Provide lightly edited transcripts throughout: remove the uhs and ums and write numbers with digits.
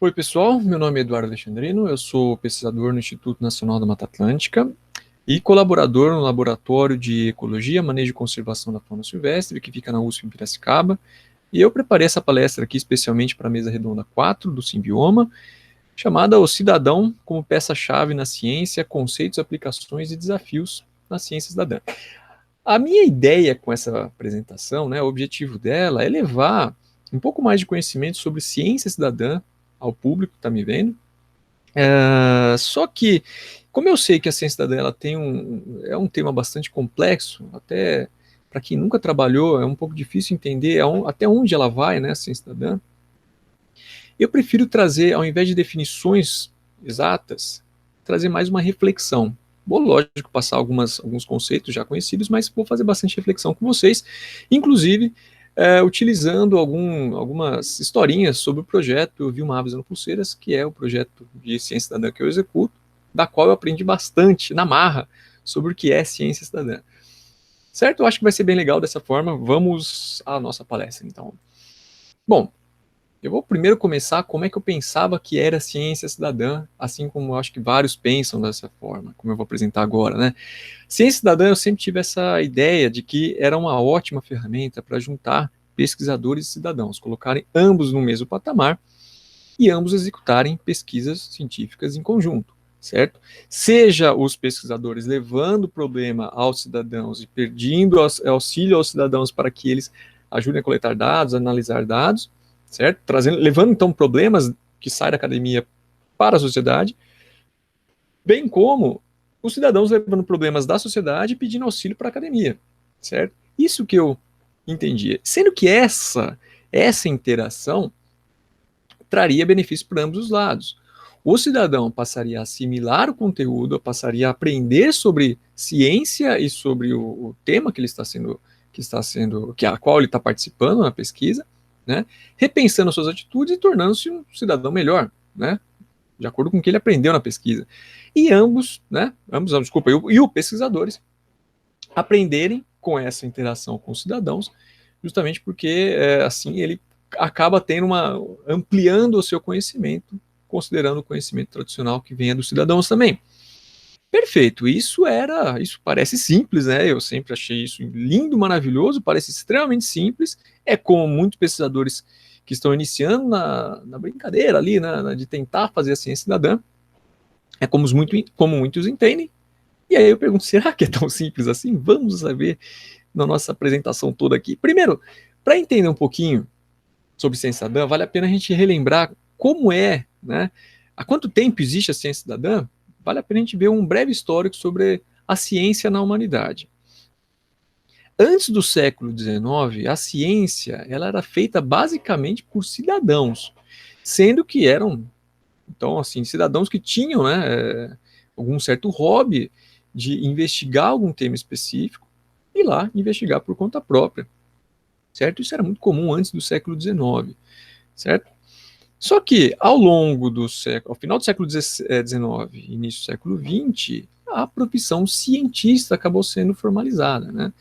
Oi, pessoal. Meu nome é Eduardo Alexandrino. Eu sou pesquisador no Instituto Nacional da Mata Atlântica e colaborador no Laboratório de Ecologia, Manejo e Conservação da Fauna Silvestre, que fica na USP em Piracicaba. E eu preparei essa palestra aqui especialmente para a mesa redonda 4 do Simbioma, chamada O Cidadão como Peça-Chave na Ciência, Conceitos, Aplicações e Desafios nas Ciências da DAN. A minha ideia com essa apresentação, né, o objetivo dela é levar um pouco mais de conhecimento sobre ciência cidadã ao público que está me vendo. Só que, como eu sei que a ciência cidadã ela é um tema bastante complexo, até para quem nunca trabalhou, é um pouco difícil entender até onde ela vai, né, a ciência cidadã. Eu prefiro trazer, ao invés de definições exatas, trazer mais uma reflexão. Vou, lógico, passar alguns conceitos já conhecidos, mas vou fazer bastante reflexão com vocês, inclusive utilizando algumas historinhas sobre o projeto Vi uma Ave usando pulseiras, que é o projeto de ciência cidadã que eu executo, da qual eu aprendi bastante, na marra, sobre o que é ciência cidadã. Certo? Eu acho que vai ser bem legal dessa forma. Vamos à nossa palestra, então. Bom, eu vou primeiro começar como é que eu pensava que era ciência cidadã, assim como eu acho que vários pensam dessa forma, como eu vou apresentar agora, né? Ciência cidadã, eu sempre tive essa ideia de que era uma ótima ferramenta para juntar pesquisadores e cidadãos, colocarem ambos no mesmo patamar e ambos executarem pesquisas científicas em conjunto, certo? Seja os pesquisadores levando o problema aos cidadãos e pedindo auxílio aos cidadãos para que eles ajudem a coletar dados, a analisar dados, certo? Levando então problemas que saem da academia para a sociedade, bem como os cidadãos levando problemas da sociedade e pedindo auxílio para a academia, certo? Isso que eu entendia. Sendo que essa interação traria benefícios para ambos os lados. O cidadão passaria a assimilar o conteúdo, passaria a aprender sobre ciência e sobre o tema que ele está sendo, a qual ele está participando na pesquisa, né? Repensando suas atitudes e tornando-se um cidadão melhor, né? De acordo com o que ele aprendeu na pesquisa. E os pesquisadores aprenderem com essa interação com os cidadãos, justamente porque assim ele acaba ampliando o seu conhecimento, considerando o conhecimento tradicional que vem dos cidadãos também. Perfeito, isso parece simples, né? Eu sempre achei isso lindo, maravilhoso, parece extremamente simples. É como muitos pesquisadores que estão iniciando na brincadeira ali, de tentar fazer a ciência cidadã. É como muitos entendem. E aí eu pergunto, será que é tão simples assim? Vamos saber na nossa apresentação toda aqui. Primeiro, para entender um pouquinho sobre ciência cidadã, vale a pena a gente relembrar como é, né? Há quanto tempo existe a ciência cidadã? Vale a pena a gente ver um breve histórico sobre a ciência na humanidade. Antes do século XIX, a ciência ela era feita basicamente por cidadãos, sendo que eram, então, assim, cidadãos que tinham, né, algum certo hobby de investigar algum tema específico e lá investigar por conta própria, certo? Isso era muito comum antes do século XIX, certo? Só que ao final do século XIX, início do século XX, a profissão cientista acabou sendo formalizada, né?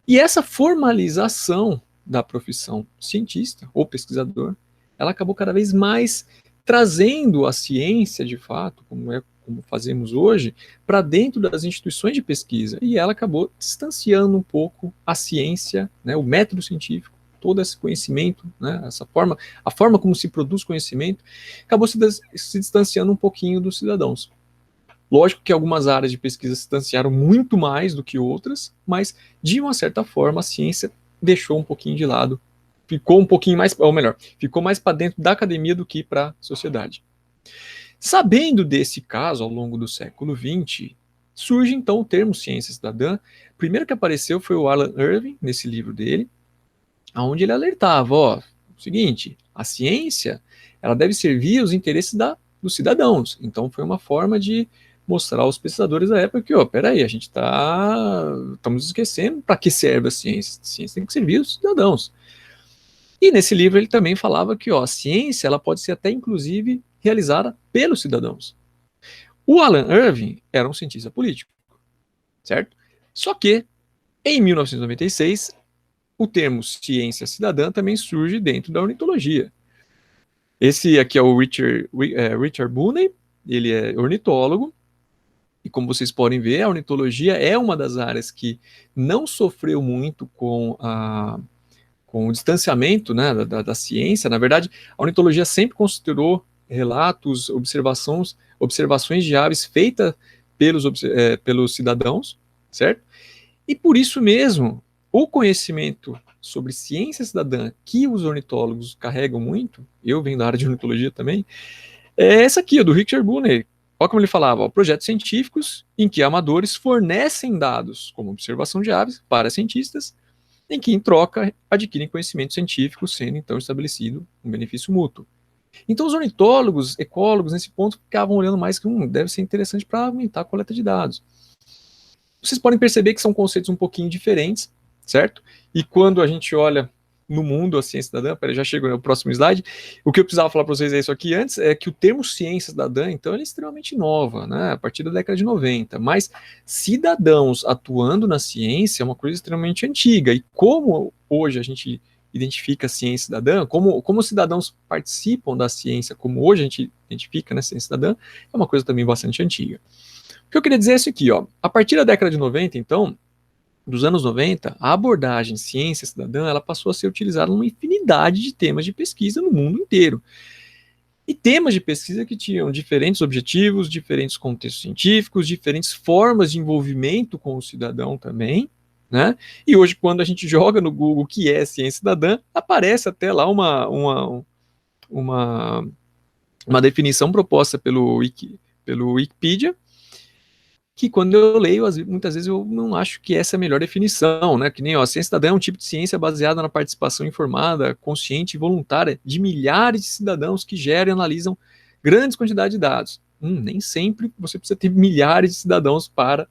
E essa formalização da profissão cientista ou pesquisador, ela acabou cada vez mais trazendo a ciência, de fato, como fazemos hoje, para dentro das instituições de pesquisa. E ela acabou distanciando um pouco a ciência, né, o método científico, todo esse conhecimento, né, a forma como se produz conhecimento, acabou se distanciando um pouquinho dos cidadãos. Lógico que algumas áreas de pesquisa se distanciaram muito mais do que outras, mas de uma certa forma a ciência deixou um pouquinho de lado, ficou um pouquinho mais, ou melhor, ficou mais para dentro da academia do que para a sociedade. Sabendo desse caso ao longo do século XX, surge então o termo ciência cidadã. O primeiro que apareceu foi o Alan Irving, nesse livro dele, onde ele alertava, o seguinte, a ciência ela deve servir aos interesses dos cidadãos. Então foi uma forma de mostrar aos pesquisadores da época que, peraí, estamos esquecendo para que serve a ciência. A ciência tem que servir aos cidadãos. E nesse livro ele também falava que a ciência ela pode ser até inclusive realizada pelos cidadãos. O Alan Irving era um cientista político, certo? Só que, em 1996, o termo ciência cidadã também surge dentro da ornitologia. Esse aqui é o Richard Booney, ele é ornitólogo, e como vocês podem ver, a ornitologia é uma das áreas que não sofreu muito com o distanciamento, né, da ciência. Na verdade, a ornitologia sempre considerou relatos, observações de aves feitas pelos cidadãos, certo? E por isso mesmo, o conhecimento sobre ciência cidadã que os ornitólogos carregam muito, eu venho da área de ornitologia também, é essa aqui, do Richard Booney. Olha como ele falava, ó, projetos científicos em que amadores fornecem dados, como observação de aves, para cientistas, em que, em troca, adquirem conhecimento científico, sendo então estabelecido um benefício mútuo. Então, os ornitólogos, ecólogos, nesse ponto, ficavam olhando mais que deve ser interessante para aumentar a coleta de dados. Vocês podem perceber que são conceitos um pouquinho diferentes, certo? E quando a gente olha no mundo a ciência cidadã, peraí, já chego no próximo slide, o que eu precisava falar para vocês é isso aqui antes, é que o termo ciência cidadã, então, ele é extremamente nova, né, a partir da década de 90, mas cidadãos atuando na ciência é uma coisa extremamente antiga, e como hoje a gente identifica a ciência cidadã, como os cidadãos participam da ciência, como hoje a gente identifica, né, ciência cidadã, é uma coisa também bastante antiga. O que eu queria dizer é isso aqui, ó, a partir da década de 90, então, dos anos 90, a abordagem ciência cidadã ela passou a ser utilizada numa infinidade de temas de pesquisa no mundo inteiro. E temas de pesquisa que tinham diferentes objetivos, diferentes contextos científicos, diferentes formas de envolvimento com o cidadão também, né? E hoje, quando a gente joga no Google o que é ciência cidadã, aparece até lá uma definição proposta pelo Wikipedia, que quando eu leio, muitas vezes eu não acho que essa é a melhor definição, né? Que nem, ó, ciência cidadã é um tipo de ciência baseada na participação informada, consciente e voluntária de milhares de cidadãos que geram e analisam grandes quantidades de dados. Nem sempre você precisa ter milhares de cidadãos para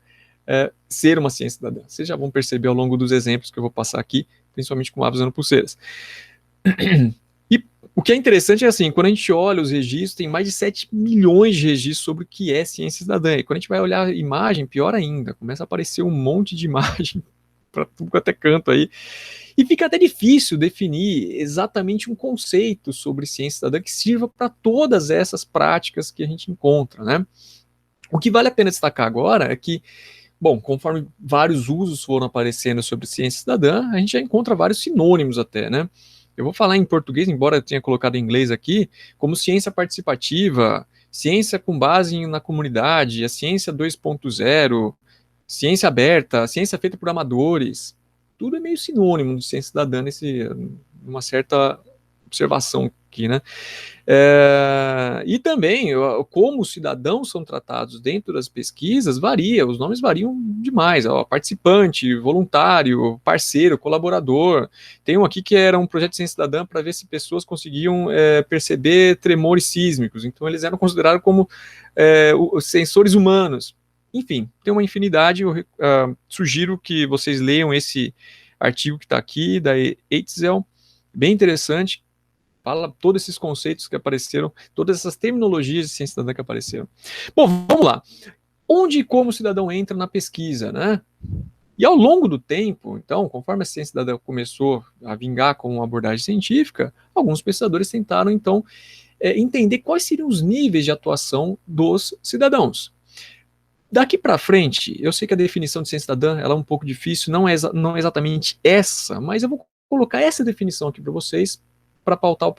ser uma ciência cidadã. Vocês já vão perceber ao longo dos exemplos que eu vou passar aqui, principalmente com aves usando pulseiras. E o que é interessante é assim, quando a gente olha os registros, tem mais de 7 milhões de registros sobre o que é ciência cidadã. E quando a gente vai olhar a imagem, pior ainda, começa a aparecer um monte de imagem para tudo quanto é canto aí. E fica até difícil definir exatamente um conceito sobre ciência cidadã que sirva para todas essas práticas que a gente encontra, né? O que vale a pena destacar agora é que, bom, conforme vários usos foram aparecendo sobre ciência cidadã, a gente já encontra vários sinônimos até, né? Eu vou falar em português, embora eu tenha colocado em inglês aqui, como ciência participativa, ciência com base na comunidade, a ciência 2.0, ciência aberta, ciência feita por amadores. Tudo é meio sinônimo de ciência cidadã, uma certa observação aqui, né? E também, como os cidadãos são tratados dentro das pesquisas, varia, os nomes variam demais, ó, participante, voluntário, parceiro, colaborador. Tem um aqui que era um projeto de ciência cidadã para ver se pessoas conseguiam perceber tremores sísmicos, então eles eram considerados como os sensores humanos. Enfim, tem uma infinidade, eu sugiro que vocês leiam esse artigo que está aqui, da Eitzel, bem interessante, fala todos esses conceitos que apareceram, todas essas terminologias de ciência cidadã que apareceram. Bom, vamos lá. Onde e como o cidadão entra na pesquisa, né? E ao longo do tempo, então, conforme a ciência cidadã começou a vingar como uma abordagem científica, alguns pesquisadores tentaram, então, entender quais seriam os níveis de atuação dos cidadãos. Daqui para frente, eu sei que a definição de ciência cidadã ela é um pouco difícil, não é exatamente essa, mas eu vou colocar essa definição aqui para vocês, para pautar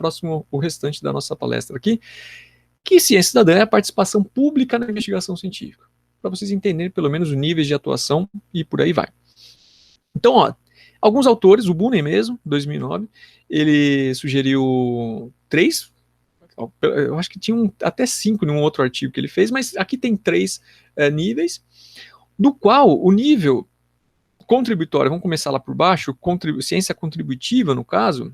o restante da nossa palestra aqui, que ciência cidadã é a participação pública na investigação científica, para vocês entenderem pelo menos os níveis de atuação e por aí vai. Então, ó, alguns autores, o Booney mesmo, 2009, ele sugeriu 3, eu acho que tinha até 5 em um outro artigo que ele fez, mas aqui tem 3 níveis, do qual o nível contributório, vamos começar lá por baixo, ciência contributiva, no caso,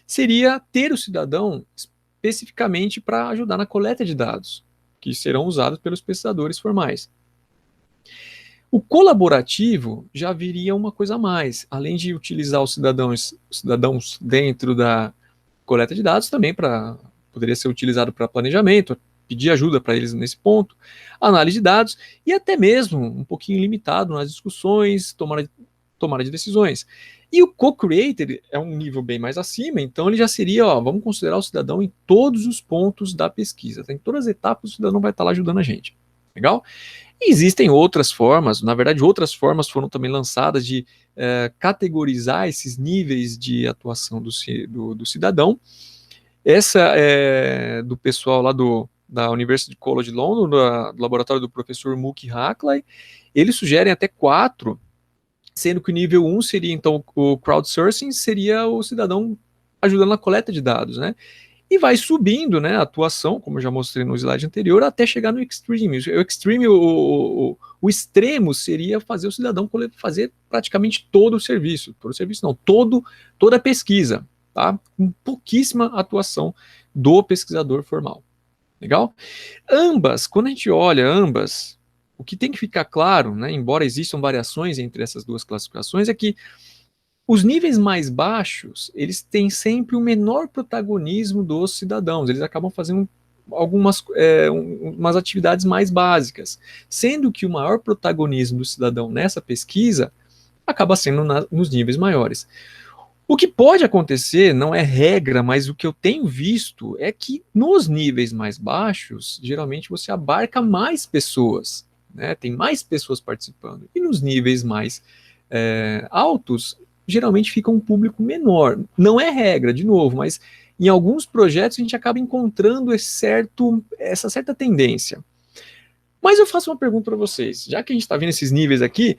seria ter o cidadão especificamente para ajudar na coleta de dados, que serão usados pelos pesquisadores formais. O colaborativo já viria uma coisa a mais, além de utilizar os cidadãos dentro da coleta de dados, também poderia ser utilizado para planejamento, pedir ajuda para eles nesse ponto, análise de dados e até mesmo um pouquinho limitado nas discussões, tomada de decisões. E o co-creator é um nível bem mais acima, então ele já seria, ó, vamos considerar o cidadão em todos os pontos da pesquisa, tá? Em todas as etapas o cidadão vai estar lá ajudando a gente. Legal? E existem outras formas, na verdade outras formas foram também lançadas de categorizar esses níveis de atuação do cidadão. Essa é do pessoal lá da University College London, do laboratório do professor Mookie Hackley. Eles sugerem até 4, sendo que o nível 1 seria, então, o crowdsourcing, seria o cidadão ajudando na coleta de dados, né? E vai subindo, né, a atuação, como eu já mostrei no slide anterior, até chegar no extreme. O extreme, o extremo seria fazer o cidadão fazer praticamente todo o serviço não, toda a pesquisa, tá? Com pouquíssima atuação do pesquisador formal. Legal? Ambas, quando a gente olha ambas, o que tem que ficar claro, né, embora existam variações entre essas duas classificações, é que os níveis mais baixos, eles têm sempre o menor protagonismo dos cidadãos, eles acabam fazendo algumas umas atividades mais básicas, sendo que o maior protagonismo do cidadão nessa pesquisa acaba sendo nos níveis maiores. O que pode acontecer, não é regra, mas o que eu tenho visto é que nos níveis mais baixos, geralmente você abarca mais pessoas, né? Tem mais pessoas participando, e nos níveis mais altos, geralmente fica um público menor. Não é regra, de novo, mas em alguns projetos a gente acaba encontrando essa certa tendência. Mas eu faço uma pergunta para vocês, já que a gente está vendo esses níveis aqui,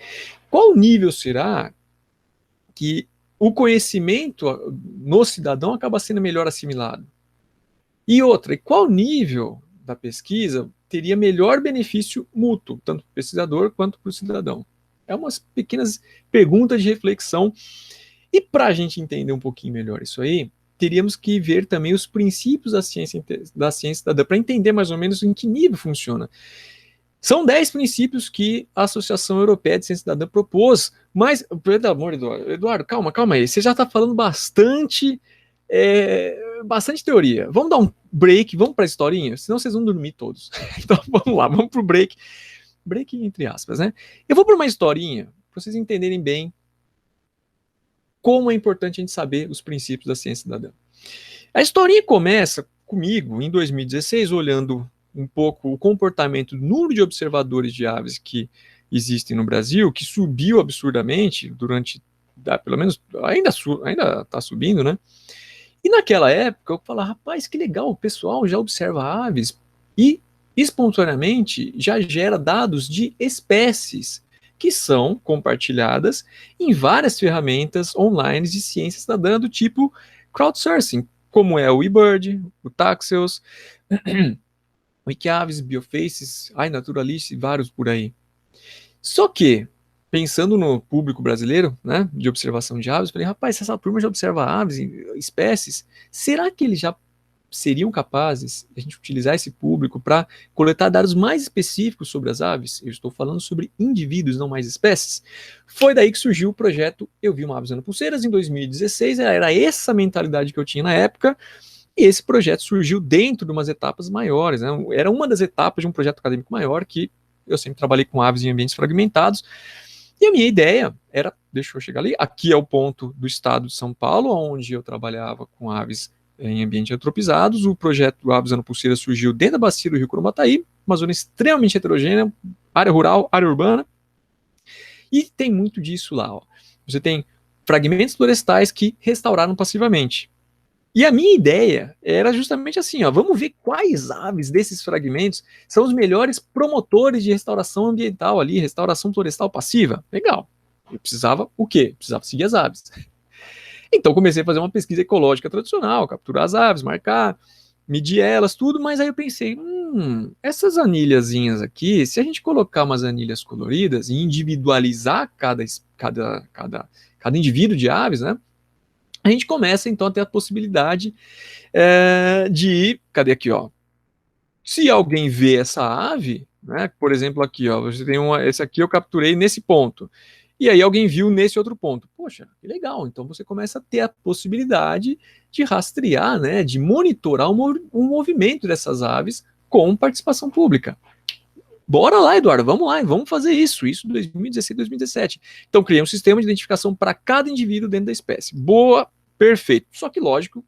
qual nível será que o conhecimento no cidadão acaba sendo melhor assimilado? E outra, qual nível da pesquisa teria melhor benefício mútuo, tanto para o pesquisador quanto para o cidadão? É umas pequenas perguntas de reflexão. E para a gente entender um pouquinho melhor isso aí, teríamos que ver também os princípios da ciência cidadã, para entender mais ou menos em que nível funciona. São 10 princípios que a Associação Europeia de Ciência Cidadã propôs, mas, pelo amor, Eduardo, calma aí, você já está falando bastante teoria. Vamos dar um break, vamos para a historinha, senão vocês vão dormir todos. Então vamos lá, vamos para o break entre aspas, né? Eu vou para uma historinha, para vocês entenderem bem como é importante a gente saber os princípios da ciência cidadã. A historinha começa comigo em 2016, olhando um pouco o comportamento do número de observadores de aves que existem no Brasil, que subiu absurdamente durante, pelo menos, ainda está subindo, né? E naquela época eu falava, rapaz, que legal, o pessoal já observa aves e espontaneamente já gera dados de espécies que são compartilhadas em várias ferramentas online de ciência cidadã do tipo crowdsourcing, como é o eBird, o Taxels, o Wikiaves, Biofaces, iNaturalist e vários por aí. Só que, pensando no público brasileiro, né, de observação de aves, falei, rapaz, se essa turma já observa aves, espécies, será que eles já seriam capazes de a gente utilizar esse público para coletar dados mais específicos sobre as aves? Eu estou falando sobre indivíduos, não mais espécies. Foi daí que surgiu o projeto Eu Vi uma Ave Usando Pulseiras, em 2016, era essa mentalidade que eu tinha na época, e esse projeto surgiu dentro de umas etapas maiores, né? Era uma das etapas de um projeto acadêmico maior, que eu sempre trabalhei com aves em ambientes fragmentados, e a minha ideia era, deixa eu chegar ali, aqui é o ponto do estado de São Paulo, onde eu trabalhava com aves em ambientes antropizados. O projeto Aves Usando Pulseiras surgiu dentro da bacia do Rio Curumbataí, uma zona extremamente heterogênea, área rural, área urbana, e tem muito disso lá. Ó. Você tem fragmentos florestais que restauraram passivamente. E a minha ideia era justamente assim, ó, vamos ver quais aves desses fragmentos são os melhores promotores de restauração ambiental ali, restauração florestal passiva. Legal. Eu precisava o quê? Precisava seguir as aves. Então comecei a fazer uma pesquisa ecológica tradicional, capturar as aves, marcar, medir elas, tudo, mas aí eu pensei, essas anilhazinhas aqui, se a gente colocar umas anilhas coloridas e individualizar cada indivíduo de aves, né, a gente começa então a ter a possibilidade de, cadê aqui, ó, se alguém vê essa ave, né, por exemplo aqui, ó, você tem esse aqui eu capturei nesse ponto, e aí alguém viu nesse outro ponto. Poxa, que legal. Então você começa a ter a possibilidade de rastrear, né, de monitorar o movimento dessas aves com participação pública. Bora lá, Eduardo, vamos lá, vamos fazer isso em 2016, 2017. Então, criei um sistema de identificação para cada indivíduo dentro da espécie. Boa, perfeito. Só que, lógico,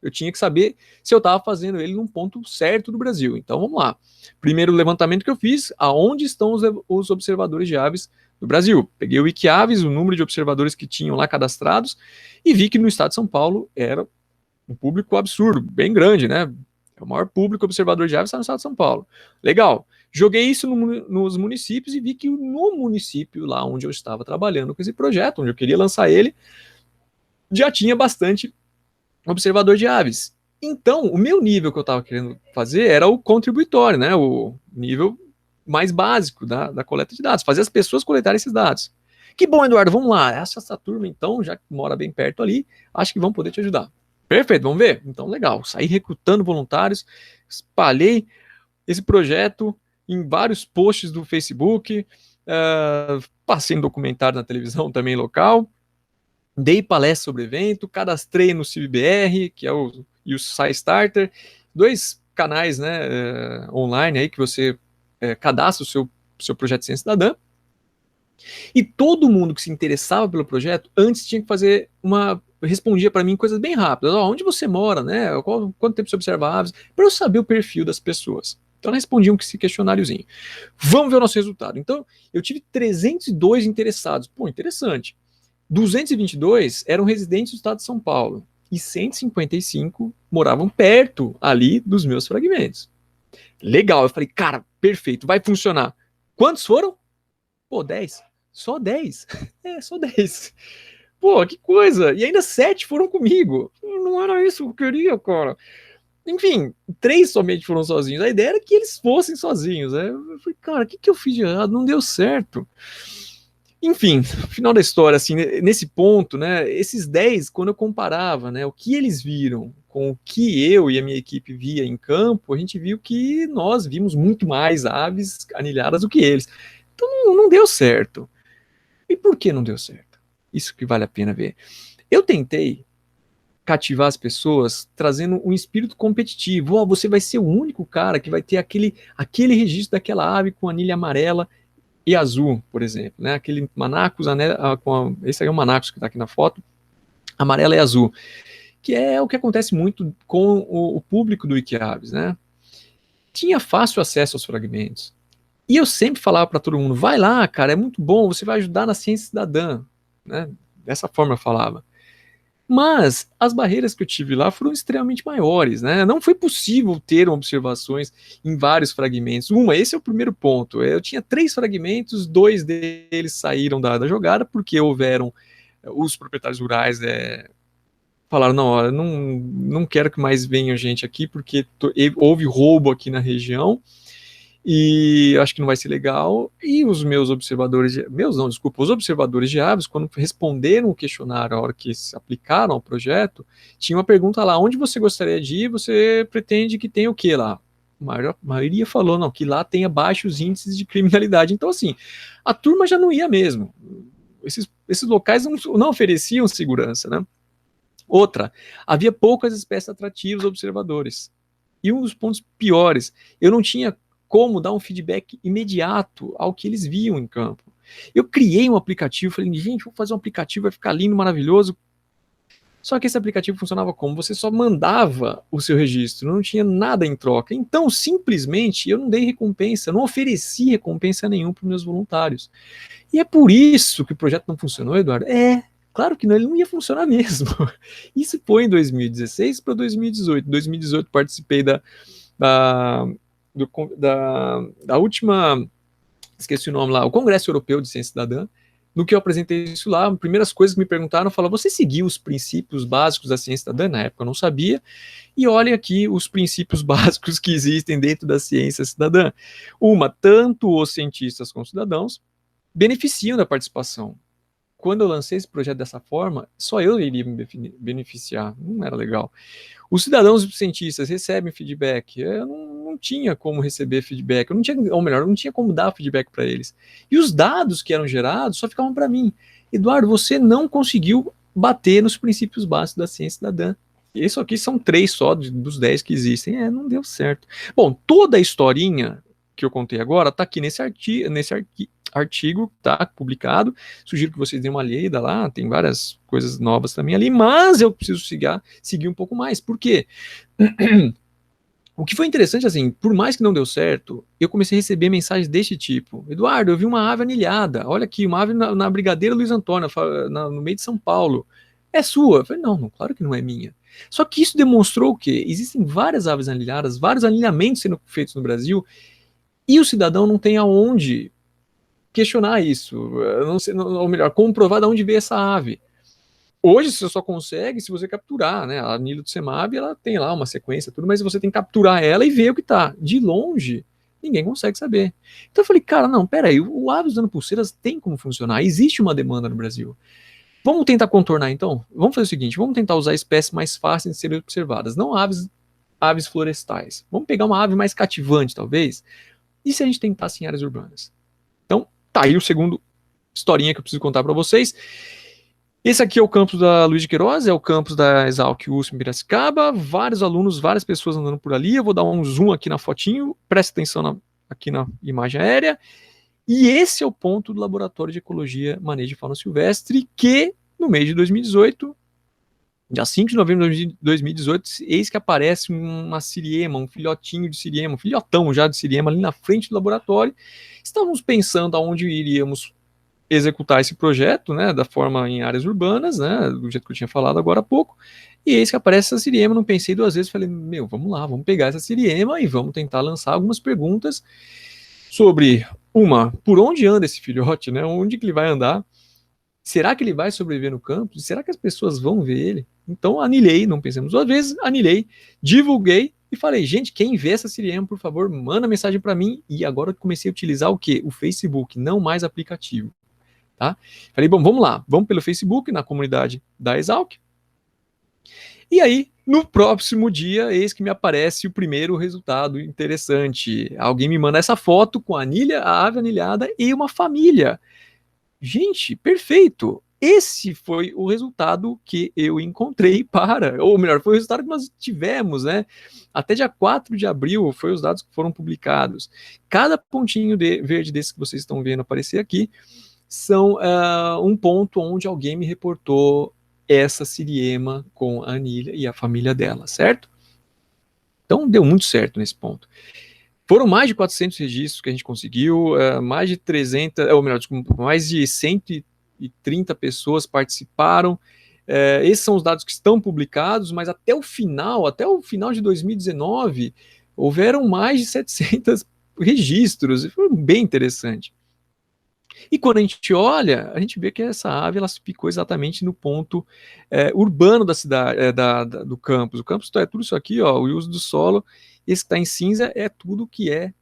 eu tinha que saber se eu estava fazendo ele num ponto certo do Brasil. Então, vamos lá. Primeiro levantamento que eu fiz, aonde estão os observadores de aves do Brasil? Peguei o Wikiaves, o número de observadores que tinham lá cadastrados, e vi que no estado de São Paulo era um público absurdo, bem grande, né? É o maior público observador de aves está no estado de São Paulo. Legal. Joguei isso nos municípios e vi que no município, lá onde eu estava trabalhando com esse projeto, onde eu queria lançar ele, já tinha bastante observador de aves. Então, o meu nível que eu estava querendo fazer era o contributório, né? O nível mais básico da coleta de dados, fazer as pessoas coletarem esses dados. Que bom, Eduardo, vamos lá. Essa turma, então, já que mora bem perto ali, acho que vão poder te ajudar. Perfeito, vamos ver? Então, legal. Saí recrutando voluntários, espalhei esse projeto em vários posts do Facebook, passei em documentário na televisão também local, dei palestra sobre o evento, cadastrei no CIVBR, que é o SciStarter, 2 canais, né, online aí que você cadastra o seu projeto de ciência cidadã. E todo mundo que se interessava pelo projeto, antes tinha que fazer respondia para mim coisas bem rápidas. Onde você mora, né? Quanto tempo você observa aves? Para eu saber o perfil das pessoas. Então, respondiam esse questionáriozinho. Vamos ver o nosso resultado. Então, eu tive 302 interessados. Pô, interessante. 222 eram residentes do estado de São Paulo. E 155 moravam perto ali dos meus fragmentos. Legal. Eu falei, cara, perfeito, vai funcionar. Quantos foram? Pô, 10. Só 10. Só 10. Pô, que coisa. E ainda 7 foram comigo. Não era isso que eu queria, cara. Enfim, 3 somente foram sozinhos. A ideia era que eles fossem sozinhos. Eu falei, cara, o que eu fiz de errado? Não deu certo. Enfim, final da história, assim, nesse ponto, né, esses 10, quando eu comparava, né, o que eles viram com o que eu e a minha equipe via em campo, a gente viu que nós vimos muito mais aves anilhadas do que eles. Então não deu certo. E por que não deu certo? Isso que vale a pena ver. Eu tentei cativar as pessoas trazendo um espírito competitivo. Você vai ser o único cara que vai ter aquele registro daquela ave com anilha amarela e azul, por exemplo, né? Aquele Manacus, esse aí é o Manacus que está aqui na foto, amarela e azul, que é o que acontece muito com o público do Wikiaves, né? Tinha fácil acesso aos fragmentos. E eu sempre falava para todo mundo, vai lá, cara, é muito bom, você vai ajudar na ciência cidadã, né? Dessa forma eu falava. Mas as barreiras que eu tive lá foram extremamente maiores, né? Não foi possível ter observações em vários fragmentos. Esse é o primeiro ponto. Eu tinha 3 fragmentos, 2 deles saíram da jogada porque houveram os proprietários rurais falaram, não quero que mais venha gente aqui porque houve roubo aqui na região e acho que não vai ser legal. E os meus observadores, os observadores de aves, quando responderam o questionário, a hora que se aplicaram ao projeto, tinha uma pergunta lá, onde você gostaria de ir, você pretende que tenha o que lá? A maioria falou, não, que lá tenha baixos índices de criminalidade. Então, assim, a turma já não ia mesmo. Esses locais não ofereciam segurança, né? Outra, havia poucas espécies atrativas aos observadores. E um dos pontos piores, eu não tinha como dar um feedback imediato ao que eles viam em campo. Eu criei um aplicativo, falei, gente, vou fazer um aplicativo, vai ficar lindo, maravilhoso. Só que esse aplicativo funcionava como? Você só mandava o seu registro, não tinha nada em troca. Então, simplesmente, eu não dei recompensa, não ofereci recompensa nenhuma para os meus voluntários. E é por isso que o projeto não funcionou, Eduardo? Claro que não, ele não ia funcionar mesmo. Isso foi em 2016 para 2018. Em 2018 participei da última, esqueci o nome lá, o Congresso Europeu de Ciência Cidadã. No que eu apresentei isso lá, as primeiras coisas que me perguntaram, falaram, você seguiu os princípios básicos da ciência cidadã? Na época eu não sabia. E olha aqui os princípios básicos que existem dentro da ciência cidadã. Tanto os cientistas como os cidadãos beneficiam da participação. Quando eu lancei esse projeto dessa forma, só eu iria me beneficiar, não era legal. Os cidadãos e os cientistas recebem feedback, eu não tinha como receber feedback, eu não tinha como dar feedback para eles. E os dados que eram gerados só ficavam para mim. Eduardo, você não conseguiu bater nos princípios básicos da ciência cidadã. Isso aqui são 3 só dos 10 que existem. Não deu certo. Bom, toda a historinha que eu contei agora está aqui nesse artigo, tá publicado. Sugiro que vocês deem uma lida lá, tem várias coisas novas também ali, mas eu preciso seguir um pouco mais. Por quê? O que foi interessante, assim, por mais que não deu certo, eu comecei a receber mensagens deste tipo. Eduardo, eu vi uma ave anilhada. Olha aqui, uma ave na Brigadeira Luiz Antônio, no meio de São Paulo. É sua? Eu falei, não, claro que não é minha. Só que isso demonstrou o quê? Existem várias aves anilhadas, vários alinhamentos sendo feitos no Brasil, e o cidadão não tem aonde questionar isso. Não sei, ou melhor, comprovar de onde veio essa ave. Hoje você só consegue se você capturar, né? A Nilotsemab, ela tem lá uma sequência, tudo, mas você tem que capturar ela e ver o que tá. De longe, ninguém consegue saber. Então eu falei, cara, não, peraí, o aves dando pulseiras tem como funcionar. Existe uma demanda no Brasil. Vamos tentar contornar então? Vamos fazer o seguinte, vamos tentar usar espécies mais fáceis de serem observadas, não aves florestais. Vamos pegar uma ave mais cativante, talvez, e se a gente tentasse em áreas urbanas? Então, tá aí o segundo historinha que eu preciso contar para vocês. Esse aqui é o campus da Luiz de Queiroz, é o campus da Exalc USP em Piracicaba, vários alunos, várias pessoas andando por ali, eu vou dar um zoom aqui na fotinho, preste atenção aqui na imagem aérea, e esse é o ponto do Laboratório de Ecologia, Manejo de Fauna Silvestre, que no mês de 2018, dia 5 de novembro de 2018, eis que aparece uma siriema, um filhotinho de siriema, um filhotão já de siriema ali na frente do laboratório. Estávamos pensando aonde iríamos executar esse projeto, né, da forma em áreas urbanas, né, do jeito que eu tinha falado agora há pouco, e eis que aparece essa siriema, não pensei duas vezes, falei, vamos lá, vamos pegar essa siriema e vamos tentar lançar algumas perguntas sobre, por onde anda esse filhote, né, onde que ele vai andar, será que ele vai sobreviver no campo, será que as pessoas vão ver ele? Então anilhei, não pensamos duas vezes, anilhei, divulguei, e falei, gente, quem vê essa siriema, por favor, manda mensagem para mim, e agora comecei a utilizar o quê? O Facebook, não mais aplicativo. Tá? Falei, bom, vamos lá, vamos pelo Facebook, na comunidade da Exalc. E aí, no próximo dia, eis que me aparece o primeiro resultado interessante. Alguém me manda essa foto com a ave anilhada e uma família. Gente, perfeito! Esse foi o resultado que eu encontrei ou melhor, foi o resultado que nós tivemos, né? Até dia 4 de abril foi os dados que foram publicados. Cada pontinho verde desse que vocês estão vendo aparecer aqui são um ponto onde alguém me reportou essa siriema com a anilha e a família dela, certo? Então deu muito certo nesse ponto. Foram mais de 400 registros que a gente conseguiu, mais de 300, ou melhor, desculpa, mais de 130 pessoas participaram. Esses são os dados que estão publicados, mas até o final de 2019, houveram mais de 700 registros, e foi bem interessante. E quando a gente olha, a gente vê que essa ave ela se picou exatamente no ponto urbano da cidade, do campus. O campus é tudo isso aqui, ó, o uso do solo. Esse que está em cinza é tudo que é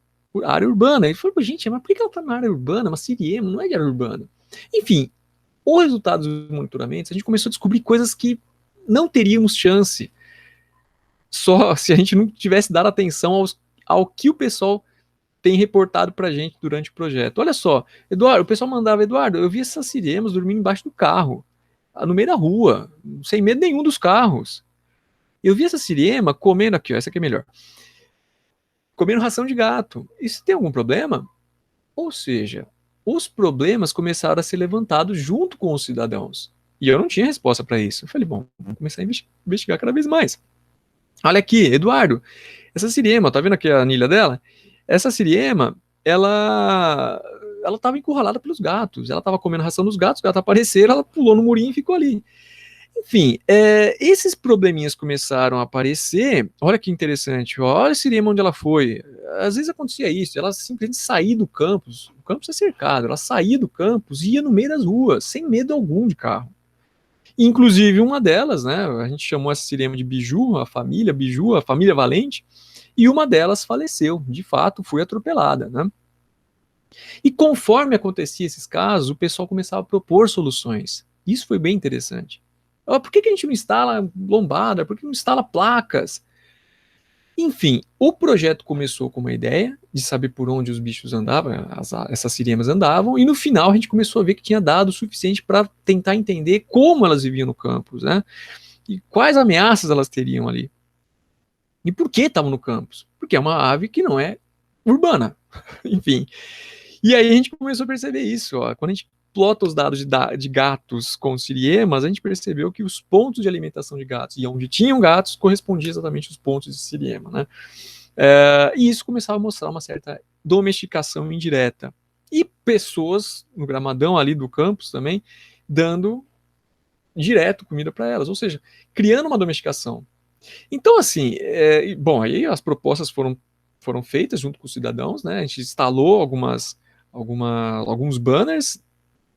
área urbana. Ele falou, gente, mas por que ela está na área urbana? Uma siriema não é de área urbana. Enfim, o resultado dos monitoramentos, a gente começou a descobrir coisas que não teríamos chance só se a gente não tivesse dado atenção ao que o pessoal tem reportado pra gente durante o projeto. Olha só, Eduardo, o pessoal mandava, Eduardo, eu vi essas siremas dormindo embaixo do carro, no meio da rua, sem medo nenhum dos carros. Eu vi essa siriema comendo aqui, ó, essa aqui é melhor. Comendo ração de gato. Isso tem algum problema? Ou seja, os problemas começaram a ser levantados junto com os cidadãos. E eu não tinha resposta para isso. Eu falei, bom, vamos começar a investigar cada vez mais. Olha aqui, Eduardo, essa siriema, tá vendo aqui a anilha dela? Essa siriema, ela estava encurralada pelos gatos. Ela estava comendo ração dos gatos, os gatos apareceram, ela pulou no murinho e ficou ali. Enfim, esses probleminhas começaram a aparecer. Olha que interessante. Olha a siriema onde ela foi. Às vezes acontecia isso. Ela simplesmente saía do campus. O campus é cercado. Ela saía do campus e ia no meio das ruas, sem medo algum de carro. Inclusive, uma delas, né? A gente chamou essa siriema de Biju, a família Valente. E uma delas faleceu, de fato, foi atropelada, né? E conforme acontecia esses casos, o pessoal começava a propor soluções. Isso foi bem interessante. Por que a gente não instala lombada? Por que não instala placas? Enfim, o projeto começou com uma ideia de saber por onde os bichos andavam, essas siriemas andavam, e no final a gente começou a ver que tinha dado o suficiente para tentar entender como elas viviam no campus, né? E quais ameaças elas teriam ali. E por que estavam no campus? Porque é uma ave que não é urbana. Enfim. E aí a gente começou a perceber isso, ó. Quando a gente plota os dados de gatos com siriemas, a gente percebeu que os pontos de alimentação de gatos e onde tinham gatos correspondiam exatamente aos pontos de siriema, né? E isso começava a mostrar uma certa domesticação indireta. E pessoas no gramadão ali do campus também dando direto comida para elas, ou seja, criando uma domesticação. Então, assim, bom, aí as propostas foram feitas junto com os cidadãos, né? A gente instalou alguns banners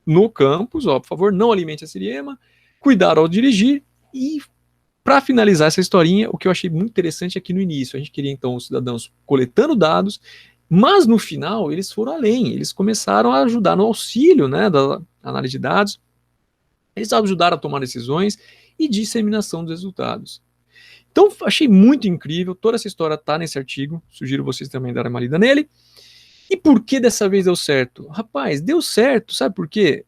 no campus, ó, por favor, não alimente a siriema, cuidar ao dirigir, e para finalizar essa historinha, o que eu achei muito interessante é que no início a gente queria então os cidadãos coletando dados, mas no final eles foram além, eles começaram a ajudar no auxílio, né, da análise de dados, eles ajudaram a tomar decisões e disseminação dos resultados. Então, achei muito incrível, toda essa história está nesse artigo, sugiro vocês também darem uma lida nele. E por que dessa vez deu certo? Rapaz, deu certo, sabe por quê?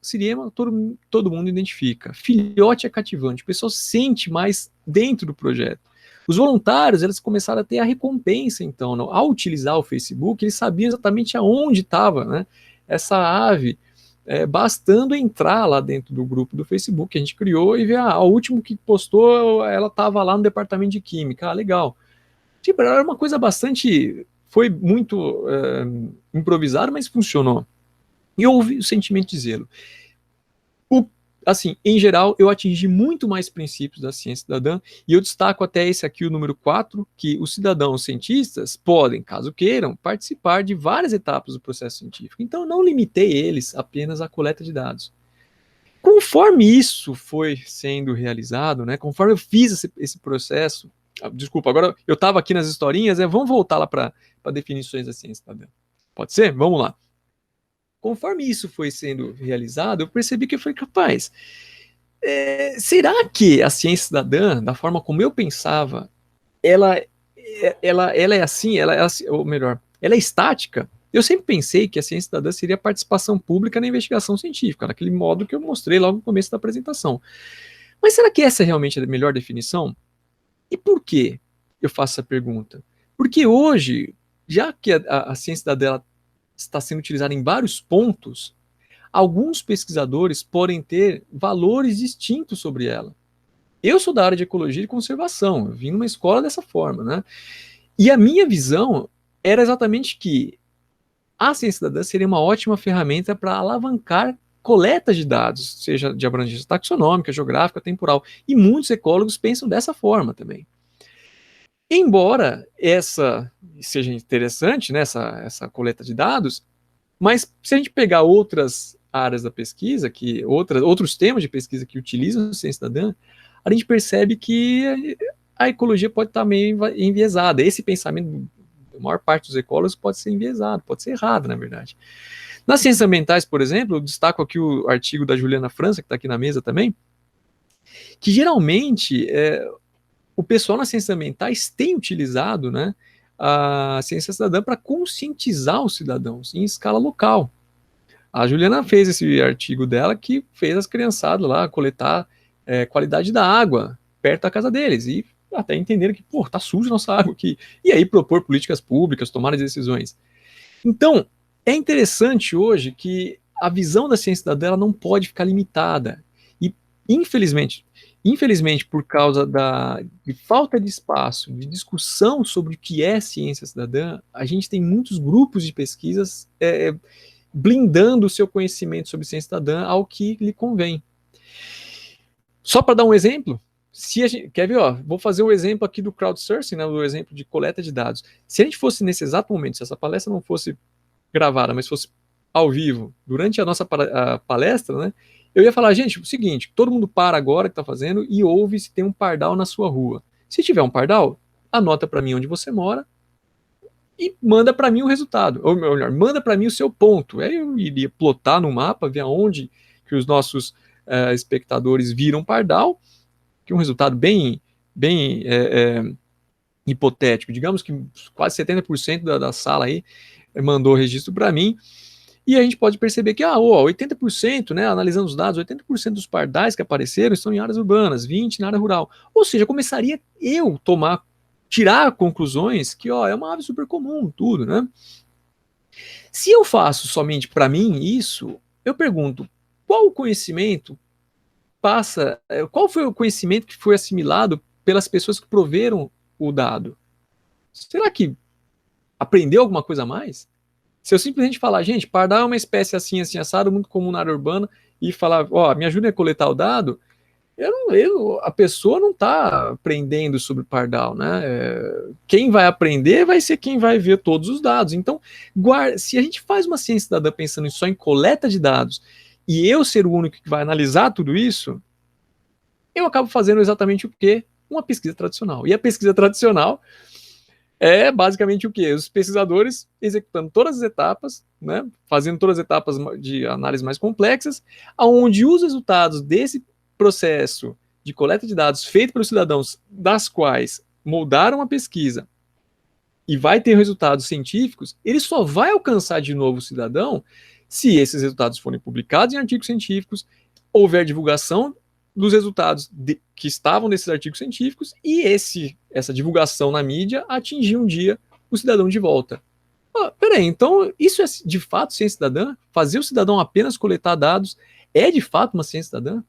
Siriema todo mundo identifica. Filhote é cativante, o pessoal se sente mais dentro do projeto. Os voluntários, eles começaram a ter a recompensa, então, ao utilizar o Facebook, eles sabiam exatamente aonde estava, né, essa ave, bastando entrar lá dentro do grupo do Facebook que a gente criou e ver, o último que postou, ela estava lá no departamento de química, legal. Tipo, era uma coisa bastante, foi muito improvisado, mas funcionou. E houve o sentimento de zelo. Assim, em geral, eu atingi muito mais princípios da ciência cidadã, e eu destaco até esse aqui, o número 4, que os cidadãos cientistas podem, caso queiram, participar de várias etapas do processo científico. Então, não limitei eles apenas à coleta de dados. Conforme isso foi sendo realizado, né, conforme eu fiz esse processo, desculpa, agora eu estava aqui nas historinhas, vamos voltar lá para definições da ciência cidadã. Pode ser? Vamos lá. Conforme isso foi sendo realizado, eu percebi que eu fui capaz. Será que a ciência cidadã, da forma como eu pensava, ela é assim, ou melhor, ela é estática? Eu sempre pensei que a ciência cidadã seria a participação pública na investigação científica, naquele modo que eu mostrei logo no começo da apresentação. Mas será que essa é realmente a melhor definição? E por que eu faço essa pergunta? Porque hoje, já que a ciência cidadã está sendo utilizada em vários pontos, alguns pesquisadores podem ter valores distintos sobre ela. Eu sou da área de ecologia e conservação, eu vim numa escola dessa forma, né? E a minha visão era exatamente que a ciência cidadã seria uma ótima ferramenta para alavancar coleta de dados, seja de abrangência taxonômica, geográfica, temporal. E muitos ecólogos pensam dessa forma também. Embora essa seja interessante, né, essa coleta de dados, mas se a gente pegar outras áreas da pesquisa, outros temas de pesquisa que utilizam a ciência cidadã, a gente percebe que a ecologia pode estar meio enviesada. Esse pensamento, a maior parte dos ecólogos, pode ser enviesado, pode ser errado, na verdade. Nas ciências ambientais, por exemplo, eu destaco aqui o artigo da Juliana França, que está aqui na mesa também, que geralmente o pessoal nas ciências ambientais tem utilizado, né, a ciência cidadã para conscientizar os cidadãos em escala local. A Juliana fez esse artigo dela que fez as criançadas lá coletar qualidade da água perto da casa deles e até entenderam que, pô, tá suja nossa água aqui. E aí propor políticas públicas, tomar as decisões. Então, é interessante hoje que a visão da ciência cidadã ela não pode ficar limitada. E, infelizmente, por causa de falta de espaço, de discussão sobre o que é ciência cidadã, a gente tem muitos grupos de pesquisas blindando o seu conhecimento sobre ciência cidadã ao que lhe convém. Só para dar um exemplo, se a gente, quer ver, vou fazer o exemplo aqui do crowdsourcing, né, o exemplo de coleta de dados. Se a gente fosse nesse exato momento, se essa palestra não fosse gravada, mas fosse ao vivo, durante a nossa palestra, né, eu ia falar, gente, o seguinte, todo mundo para agora que está fazendo e ouve se tem um pardal na sua rua. Se tiver um pardal, anota para mim onde você mora e manda para mim o resultado. Ou melhor, manda para mim o seu ponto. Aí eu iria plotar no mapa, ver aonde que os nossos espectadores viram pardal, que é um resultado bem hipotético. Digamos que quase 70% da sala aí mandou registro para mim, e a gente pode perceber que 80%, né, analisando os dados, 80% dos pardais que apareceram estão em áreas urbanas, 20% na área rural. Ou seja, começaria eu tirar conclusões que é uma ave super comum, tudo, né? Se eu faço somente para mim isso, eu pergunto, qual o conhecimento qual foi o conhecimento que foi assimilado pelas pessoas que proveram o dado? Será que aprendeu alguma coisa a mais? Se eu simplesmente falar, gente, pardal é uma espécie assim, assim, assado, muito comum na área urbana, e falar, ó, me ajuda a coletar o dado, a pessoa não está aprendendo sobre pardal, né? Quem vai aprender vai ser quem vai ver todos os dados. Então, se a gente faz uma ciência cidadã pensando só em coleta de dados, e eu ser o único que vai analisar tudo isso, eu acabo fazendo exatamente o quê? Uma pesquisa tradicional. E a pesquisa tradicional é basicamente o quê? Os pesquisadores executando todas as etapas, né, fazendo todas as etapas de análise mais complexas, onde os resultados desse processo de coleta de dados feito pelos cidadãos, das quais moldaram a pesquisa, e vai ter resultados científicos, ele só vai alcançar de novo o cidadão se esses resultados forem publicados em artigos científicos, houver divulgação dos resultados que estavam nesses artigos científicos e essa divulgação na mídia atingir um dia o cidadão de volta. Peraí, então isso é de fato ciência cidadã? Fazer o cidadão apenas coletar dados é de fato uma ciência cidadã?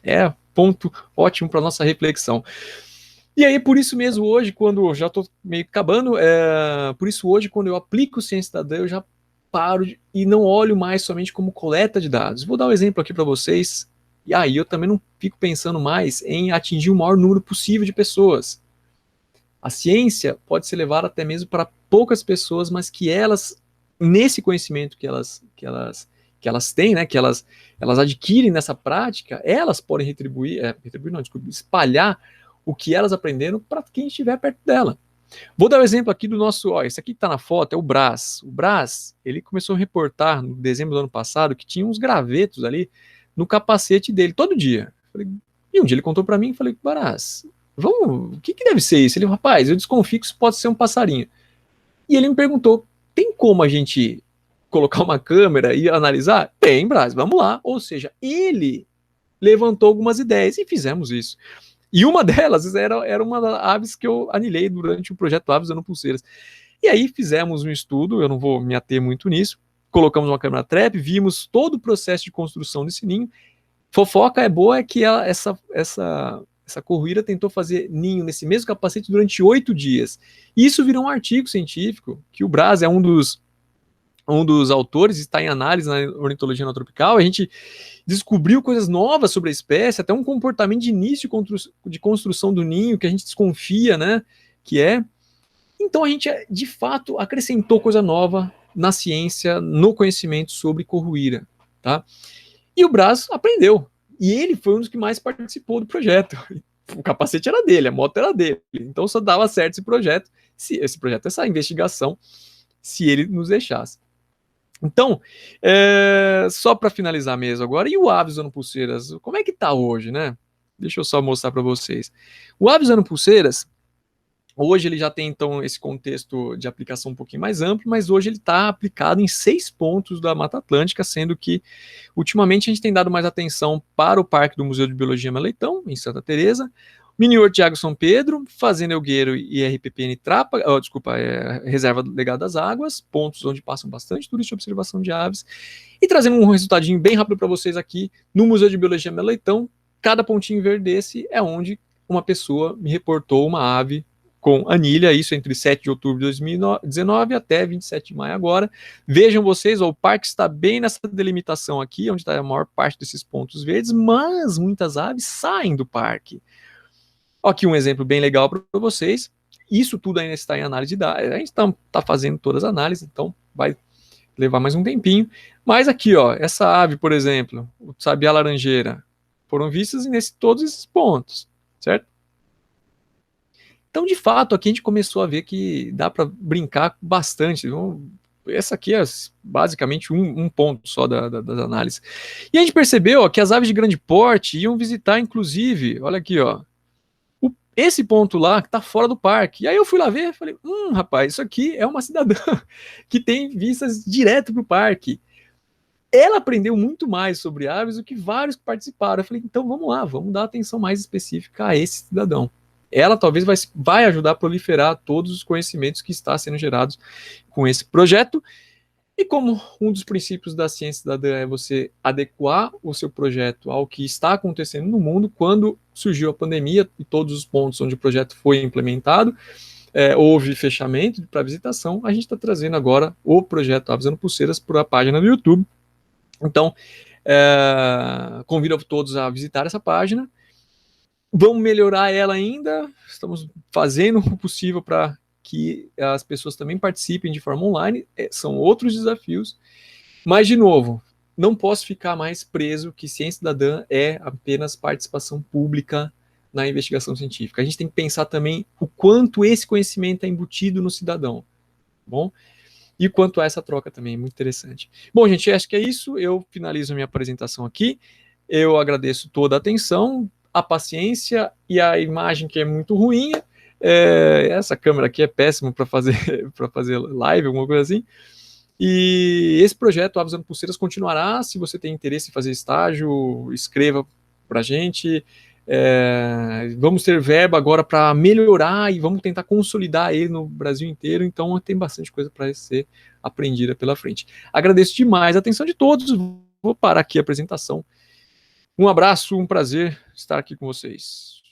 É ponto ótimo para nossa reflexão. E aí, por isso mesmo, hoje, quando já estou meio acabando, por isso hoje, quando eu aplico ciência cidadã, eu já paro e não olho mais somente como coleta de dados. Vou dar um exemplo aqui para vocês, e aí eu também não fico pensando mais em atingir o maior número possível de pessoas. A ciência pode ser levada até mesmo para poucas pessoas, mas que elas, nesse conhecimento que elas têm, né, que elas adquirem nessa prática, elas podem espalhar o que elas aprenderam para quem estiver perto dela. Vou dar o um exemplo aqui do nosso, esse aqui que está na foto é o Brás. O Brás, ele começou a reportar no dezembro do ano passado que tinha uns gravetos ali no capacete dele todo dia. E um dia ele contou para mim e falei, Brás, o que deve ser isso? Ele, rapaz, eu desconfio que isso pode ser um passarinho. E ele me perguntou, tem como a gente colocar uma câmera e analisar? Tem, Brás, vamos lá. Ou seja, ele levantou algumas ideias e fizemos isso. E uma delas era uma das aves que eu anilhei durante o projeto Aves Dando Pulseiras. E aí fizemos um estudo, eu não vou me ater muito nisso, colocamos uma câmera trap, vimos todo o processo de construção desse ninho. Fofoca é boa é que essa corruíra tentou fazer ninho nesse mesmo capacete durante 8 dias. E isso virou um artigo científico, que o Braz é um dos autores, está em análise na ornitologia neotropical. A gente descobriu coisas novas sobre a espécie, até um comportamento de início de construção do ninho que a gente desconfia, né, que é. Então a gente, de fato, acrescentou coisa nova na ciência, no conhecimento sobre corruíra, tá? E o Braz aprendeu. E ele foi um dos que mais participou do projeto. O capacete era dele, a moto era dele. Então só dava certo essa investigação, se ele nos deixasse. Então, só para finalizar mesmo agora, e o Aves Dando Pulseiras, como é que tá hoje, né? Deixa eu só mostrar para vocês. O Aves Dando Pulseiras, hoje ele já tem, então, esse contexto de aplicação um pouquinho mais amplo, mas hoje ele está aplicado em 6 pontos da Mata Atlântica, sendo que, ultimamente, a gente tem dado mais atenção para o Parque do Museu de Biologia Meleitão, em Santa Teresa, Mini Tiago São Pedro, Fazenda Elgueiro e RPPN Trapa, Reserva Legada das Águas, pontos onde passam bastante turistas de observação de aves, e trazendo um resultadinho bem rápido para vocês aqui, no Museu de Biologia Meleitão, cada pontinho verde desse é onde uma pessoa me reportou uma ave com anilha, isso entre 7 de outubro de 2019 até 27 de maio agora. Vejam vocês, o parque está bem nessa delimitação aqui, onde está a maior parte desses pontos verdes, mas muitas aves saem do parque. Aqui um exemplo bem legal para vocês. Isso tudo ainda está em análise de dados. A gente está fazendo todas as análises, então vai levar mais um tempinho. Mas aqui, ó, essa ave, por exemplo, o sabiá laranjeira, foram vistas todos esses pontos, certo? Então, de fato, aqui a gente começou a ver que dá para brincar bastante. Essa aqui é basicamente um ponto só das análises. E a gente percebeu ó, que as aves de grande porte iam visitar, inclusive, olha aqui, ó, esse ponto lá que está fora do parque. E aí eu fui lá ver e falei, rapaz, isso aqui é uma cidadã que tem vistas direto para o parque. Ela aprendeu muito mais sobre aves do que vários que participaram. Eu falei, então vamos lá, vamos dar atenção mais específica a esse cidadão. Ela talvez vai ajudar a proliferar todos os conhecimentos que estão sendo gerados com esse projeto. E como um dos princípios da ciência cidadã é você adequar o seu projeto ao que está acontecendo no mundo, quando surgiu a pandemia e todos os pontos onde o projeto foi implementado, houve fechamento para visitação, a gente está trazendo agora o projeto Avisando Pulseiras para a página do YouTube. Então, convido a todos a visitar essa página. Vamos melhorar ela ainda, estamos fazendo o possível para que as pessoas também participem de forma online, são outros desafios, mas, de novo, não posso ficar mais preso que ciência cidadã é apenas participação pública na investigação científica. A gente tem que pensar também o quanto esse conhecimento é embutido no cidadão, bom? E quanto a essa troca também, é muito interessante. Bom, gente, acho que é isso, eu finalizo a minha apresentação aqui, eu agradeço toda a atenção, a paciência e a imagem que é muito ruim, essa câmera aqui é péssima para fazer, para fazer live, alguma coisa assim, e esse projeto Avisando Pulseiras continuará. Se você tem interesse em fazer estágio, escreva para a gente. Vamos ter verba agora para melhorar e vamos tentar consolidar ele no Brasil inteiro. Então tem bastante coisa para ser aprendida pela frente. Agradeço demais a atenção de todos. Vou parar aqui a apresentação. Um abraço, um prazer estar aqui com vocês.